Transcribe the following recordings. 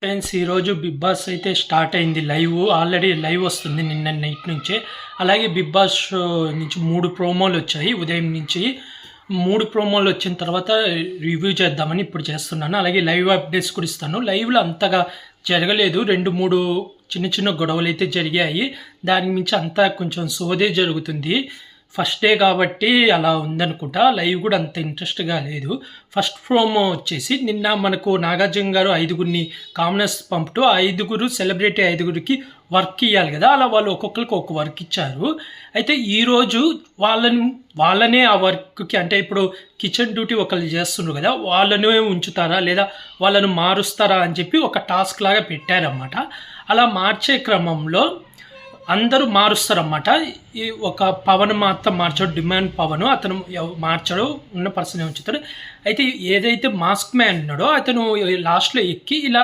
Friends ఈరోజు big boss అయితే start అయింది. ఆల్రెడీ లైవ్ వస్తుంది నిన్న నైట్ నుంచే. అలాగే బిగ్ బాస్ షో నుంచి 3 ప్రోమోలు వచ్చాయి ఉదయం నుంచి. 3 ప్రోమోలు వచ్చిన తర్వాత రివ్యూ చేద్దామని ఇప్పుడు చేస్తున్నాను. అలాగే లైవ్ అప్డేట్స్ కూడా ఇస్తాను. లైవ్లో అంతగా జరగలేదు, 2-3 చిన్న చిన్న గొడవలు అయితే జరిగాయి. దానికి మించి అంతా కొంచెం సోదే జరుగుతుంది. ఫస్ట్ డే కాబట్టి అలా ఉందనుకుంటా. లైవ్ కూడా అంత ఇంట్రెస్ట్గా లేదు. ఫస్ట్ ప్రోమో వచ్చేసి నిన్న మనకు నాగార్జున గారు 5గురిని కామనర్స్ పంపుతూ 5గురు సెలబ్రిటీ 5గురికి వర్క్ ఇవ్వాలి కదా, అలా వాళ్ళు ఒక్కొక్కరికి ఒక వర్క్ ఇచ్చారు. అయితే ఈరోజు వాళ్ళనే ఆ వర్క్కి, అంటే ఇప్పుడు కిచెన్ డ్యూటీ ఒకళ్ళు చేస్తున్నారు కదా, వాళ్ళనే ఉంచుతారా లేదా వాళ్ళను మారుస్తారా అని చెప్పి ఒక టాస్క్ లాగా పెట్టారన్నమాట. అలా మార్చే క్రమంలో అందరూ మారుస్తారన్నమాట. ఈ ఒక పవన్ మాత్రం మార్చాడు, డిమాండ్ పవన్ అతను మార్చాడు, ఉన్న పర్సన్ ఉంచుతాడు. అయితే ఏదైతే మాస్క్ మ్యాన్ ఉన్నాడో అతను లాస్ట్లో ఎక్కి ఇలా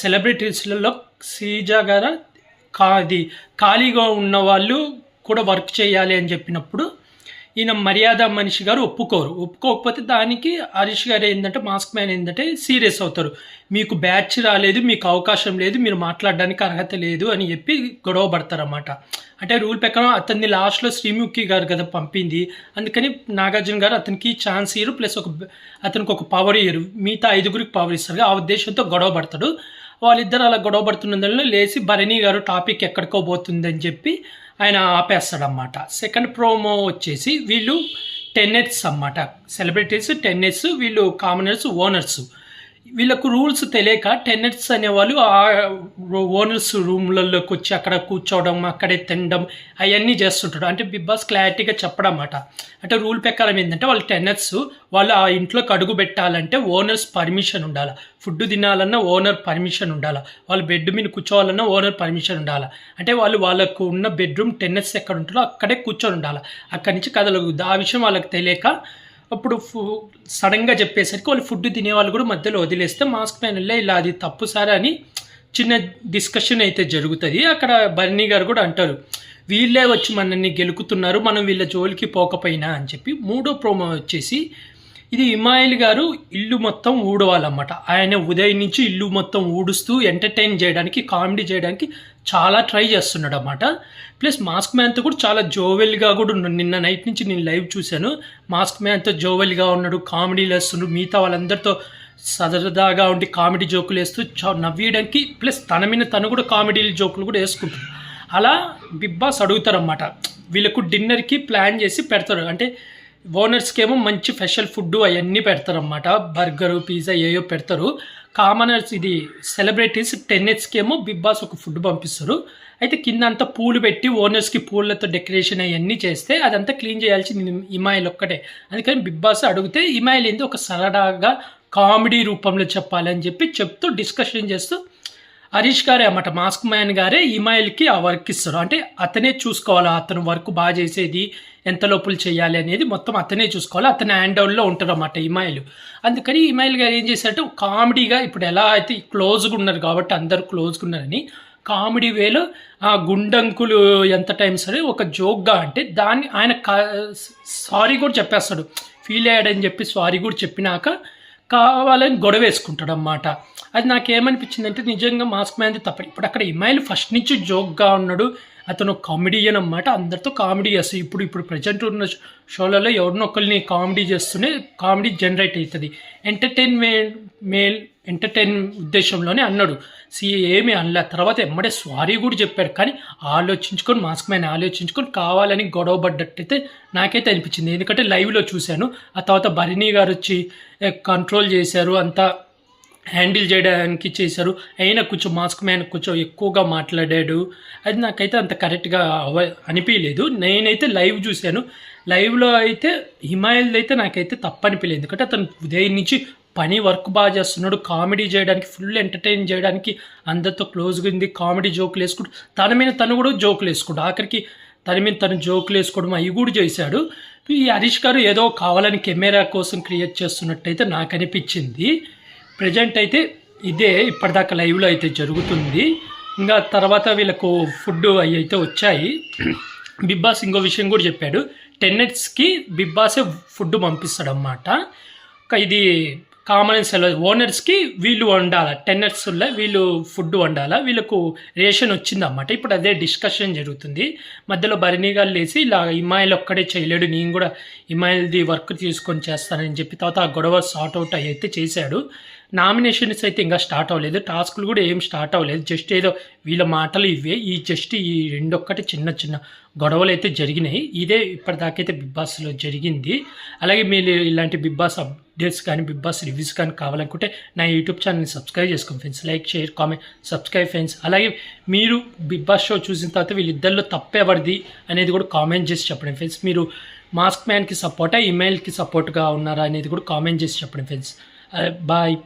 సెలబ్రిటీస్లలో శ్రీజా గారు ఖాళీగా ఉన్న వాళ్ళు కూడా వర్క్ చేయాలి అని చెప్పినప్పుడు ఈయన మర్యాద మనిషి గారు ఒప్పుకోకపోతే దానికి హరీష్ గారు ఏంటంటే, మాస్క్ మ్యాన్ ఏంటంటే సీరియస్ అవుతారు. మీకు బ్యాచ్ రాలేదు, మీకు అవకాశం లేదు, మీరు మాట్లాడడానికి అర్హత లేదు అని చెప్పి గొడవ పడతారన్నమాట. అంటే రూల్ ప్రకారం అతన్ని లాస్ట్లో శ్రీముఖి గారు కదా పంపింది, అందుకని నాగార్జున గారు అతనికి ఛాన్స్ ఇయ్యరు, ప్లస్ అతనికి ఒక పవర్ ఇయ్యరు, మిగతా 5గురికి పవర్ ఇస్తారు. ఆ ఉద్దేశంతో గొడవ పడతాడు. వాళ్ళిద్దరు అలా గొడవ పడుతున్నందులో లేచి భరణి గారు టాపిక్ ఎక్కడికో పోతుందని చెప్పి ఆయన ఆపేస్తాడన్నమాట. సెకండ్ ప్రోమో వచ్చేసి వీళ్ళు టెన్నెట్స్ అన్నమాట, సెలబ్రిటీస్ టెన్నెట్స్, వీళ్ళు కామనర్స్ ఓనర్స్. వీళ్ళకు రూల్స్ తెలియక టెన్నెట్స్ అనేవాళ్ళు ఆ ఓనర్స్ రూమ్లలోకి వచ్చి అక్కడ కూర్చోవడం, అక్కడే తినడం అవన్నీ చేస్తుంటాడు. అంటే బిగ్ బాస్ క్లారిటీగా చెప్పడం అన్నమాట. అంటే రూల్ ప్రకారం ఏంటంటే వాళ్ళు టెన్నెట్స్, వాళ్ళు ఆ ఇంట్లోకి అడుగు పెట్టాలంటే ఓనర్స్ పర్మిషన్ ఉండాలి, ఫుడ్ తినాలన్నా ఓనర్ పర్మిషన్ ఉండాలి, వాళ్ళు బెడ్ మీద కూర్చోవాలన్నా ఓనర్ పర్మిషన్ ఉండాలి. అంటే వాళ్ళకు ఉన్న బెడ్రూమ్ టెన్నెట్స్ ఎక్కడ ఉంటుందో అక్కడే కూర్చొని ఉండాలి, అక్కడి నుంచి కదలకూడదు. ఆ విషయం వాళ్ళకి తెలియక అప్పుడు సడన్గా చెప్పేసరికి వాళ్ళు ఫుడ్ తినేవాళ్ళు కూడా మధ్యలో వదిలేస్తే మాస్క్ మ్యాన్లో ఇలా అది తప్పు సార్ అని చిన్న డిస్కషన్ అయితే జరుగుతుంది. అక్కడ బర్నీ గారు కూడా అంటారు, వీళ్ళే వచ్చి మనల్ని గెలుకుతున్నారు, మనం వీళ్ళ జోలికి పోకపోయినా అని చెప్పి. 3వ ప్రోమో వచ్చేసి ఇది ఇమాయిల్ గారు ఇల్లు మొత్తం ఊడవాలన్నమాట. ఆయన ఉదయం నుంచి ఇల్లు మొత్తం ఊడుస్తూ ఎంటర్టైన్ చేయడానికి, కామెడీ చేయడానికి చాలా ట్రై చేస్తున్నాడు అన్నమాట. ప్లస్ మాస్క్ మ్యాన్తో కూడా చాలా జోవెల్గా కూడా ఉన్నాడు. నిన్న నైట్ నుంచి నేను లైవ్ చూశాను, మాస్క్ మ్యాన్తో జోవెల్గా ఉన్నాడు, కామెడీలు వేస్తున్నాడు, మిగతా వాళ్ళందరితో సరదాగా ఉండి కామెడీ జోకులు వేస్తూ నవ్వేయడానికి, ప్లస్ తన మీద తను కూడా కామెడీ జోకులు కూడా వేసుకుంటాడు. అలా బిగ్ బాస్ అడుగుతారన్నమాట. వీళ్ళకు డిన్నర్కి ప్లాన్ చేసి పెడతారు. అంటే ఓనర్స్కి ఏమో మంచి స్పెషల్ ఫుడ్ అవన్నీ పెడతారన్నమాట, బర్గరు పిజ్జా ఏయో పెడతారు. కామనర్స్ ఇది సెలబ్రిటీస్ టెన్నెట్స్కి ఏమో బిగ్ బాస్ ఒక ఫుడ్ పంపిస్తారు. అయితే కింద అంతా పూలు పెట్టి ఓనర్స్కి పూలతో డెకరేషన్ అవన్నీ చేస్తే అదంతా క్లీన్ చేయాల్సింది ఇమాయిల్ ఒక్కటే. అందుకని బిగ్ బాస్ అడిగితే ఇమాయిల్ ఏంది ఒక సరదాగా కామెడీ రూపంలో చెప్పాలని చెప్తూ డిస్కషన్ చేస్తూ హరీష్ గారే అన్నమాట, మాస్క్ మ్యాన్ గారే ఇమాయిల్కి ఆ వర్క్ ఇస్తారు. అంటే అతనే చూసుకోవాలి, అతను వర్క్ బాగా చేసేది, ఎంత లోపల చేయాలి అనేది మొత్తం అతనే చూసుకోవాలి, అతని హ్యాండ్ డౌన్లో ఉంటారు అన్నమాట ఇమాయిల్. అందుకని ఇమాయిల్ గారు ఏం చేశారంటే కామెడీగా, ఇప్పుడు ఎలా అయితే క్లోజ్గా ఉన్నారు కాబట్టి అందరు క్లోజ్గా ఉన్నారని కామెడీ వేలో ఆ గుండంకులు ఎంత టైం సరే ఒక జోక్గా, అంటే దాన్ని ఆయన సారీ కూడా చెప్పేస్తాడు, ఫీల్ అయ్యాడని చెప్పి సారీ కూడా చెప్పినాక కావాలని గొడవ వేసుకుంటాడు అన్నమాట. అది నాకేమనిపించింది అంటే నిజంగా మాస్క్ మ్యాన్ది తప్పదు. ఇప్పుడు అక్కడ ఇమాయిల్ ఫస్ట్ నుంచి జోక్గా ఉన్నాడు, అతను కామెడీయన్ అన్నమాట, అందరితో కామెడీ చేస్తాడు. ఇప్పుడు ప్రజెంట్ ఉన్న షోలలో ఎవరినొకరిని కామెడీ చేస్తూనే కామెడీ జనరేట్ అవుతుంది. ఎంటర్టైన్ ఉద్దేశంలోనే అన్నాడు, ఏమి అనలే. తర్వాత ఎమ్మడే సారీ కూడా చెప్పాడు. కానీ ఆలోచించుకొని మాస్క్ మ్యాన్ ఆలోచించుకొని కావాలని గొడవ పడ్డట్టయితే నాకైతే అనిపించింది. ఎందుకంటే లైవ్లో చూశాను. ఆ తర్వాత భరణి గారు వచ్చి కంట్రోల్ చేశారు, అంతా హ్యాండిల్ చేయడానికి చేశారు. అయినా కొంచెం మాస్క్ మ్యాన్ కొంచెం ఎక్కువగా మాట్లాడాడు. అది నాకైతే అంత కరెక్ట్గా అనిపించలేదు. నేనైతే లైవ్ చూశాను. లైవ్లో అయితే హిమాయల్ అయితే నాకైతే తప్పనిపించలేదు. ఎందుకంటే అతను ఉదయం నుంచి వర్క్ బాగా చేస్తున్నాడు, కామెడీ చేయడానికి, ఫుల్ ఎంటర్టైన్ చేయడానికి, అందరితో క్లోజ్గా ఉంది, కామెడీ జోకులు వేసుకుంటూ తన మీద తను కూడా జోకులు వేసుకుంటాడు. ఆఖరికి తన మీద తను జోకులు వేసుకోవడం అవి కూడా చేశాడు. ఈ హరీష్ గారు ఏదో కావాలని కెమెరా కోసం క్రియేట్ చేస్తున్నట్టయితే నాకు అనిపించింది. ప్రజెంట్ అయితే ఇదే ఇప్పటిదాకా లైవ్లో అయితే జరుగుతుంది. ఇంకా తర్వాత వీళ్ళకు ఫుడ్ అవి అయితే వచ్చాయి. బిగ్ బాస్ ఇంకో విషయం కూడా చెప్పాడు, టెన్నెట్స్కి బిగ్ బాసే ఫుడ్ పంపిస్తాడు అన్నమాట. ఇది కామన్ సెలవు ఓనర్స్కి వీళ్ళు వండాలి, టెన్నర్స్ వీళ్ళు ఫుడ్ వండాలా, వీళ్ళకు రేషన్ వచ్చిందన్నమాట. ఇప్పుడు అదే డిస్కషన్ జరుగుతుంది. మధ్యలో బరినీగాలు లేసి ఇలా ఇమాయిల్ ఒక్కడే చేయలేడు, నేను కూడా ఇమాయిల్ది వర్క్ తీసుకొని చేస్తానని చెప్పి తర్వాత ఆ గొడవ సార్ట్ అవుట్ అయితే చేశాడు. నామినేషన్స్ అయితే ఇంకా స్టార్ట్ అవ్వలేదు, టాస్క్లు కూడా ఏం స్టార్ట్ అవ్వలేదు. జస్ట్ ఏదో వీళ్ళ మాటలు ఇవే, ఈ రెండొక్కటి చిన్న చిన్న గొడవలు అయితే జరిగినాయి. ఇదే ఇప్పటిదాకైతే బిగ్ బాస్లో జరిగింది. అలాగే మీరు ఇలాంటి బిగ్ బాస్ అప్డేట్స్ కానీ బిగ్ బాస్ రివ్యూస్ కానీ కావాలనుకుంటే నా యూట్యూబ్ ఛానల్ని సబ్స్క్రైబ్ చేసుకోండి friends. Like, share, comment, subscribe friends. అలాగే మీరు బిగ్ బాస్ షో చూసిన తర్వాత వీళ్ళిద్దరిలో తప్పెవరిది అనేది కూడా కామెంట్ చేసి చెప్పండి ఫ్రెండ్స్. మీరు మాస్క్ మ్యాన్కి సపోర్టా, ఇమెయిల్కి సపోర్ట్గా ఉన్నారా అనేది కూడా కామెంట్ చేసి చెప్పండి ఫ్రెండ్స్. బాయ్.